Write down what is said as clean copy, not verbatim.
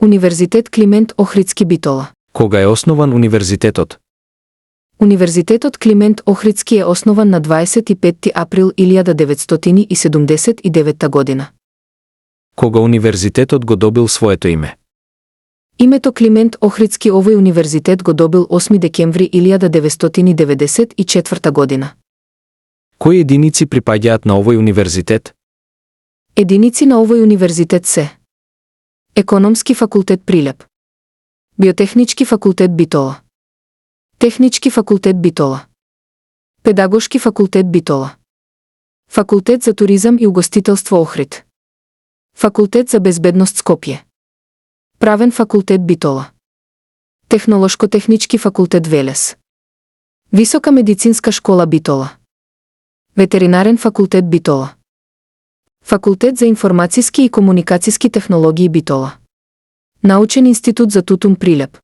Универзитет Климент Охридски Битола. Кога е основан универзитетот? Универзитетот Климент Охридски е основан на 25 април 1979 година. Кога универзитетот го добил своето име? Името Климент Охридски овој универзитет го добил 8 декември 1994 година. Кои единици припаѓаат на овој универзитет? Единици на овој универзитет се: Економски факултет Прилеп, Биотехнички факултет Битола, Технички факултет Битола, Педагошки факултет Битола, Факултет за туризам и угостителство Охрид, Факултет за безбедност Скопје, Правен факултет Битола, Технолошко-технички факултет Велес, Висока медицинска школа Битола, Ветеринарен факултет Битола, Факултет за информациски и комуникациски технологии Битола, Научен институт за тутун Прилеп,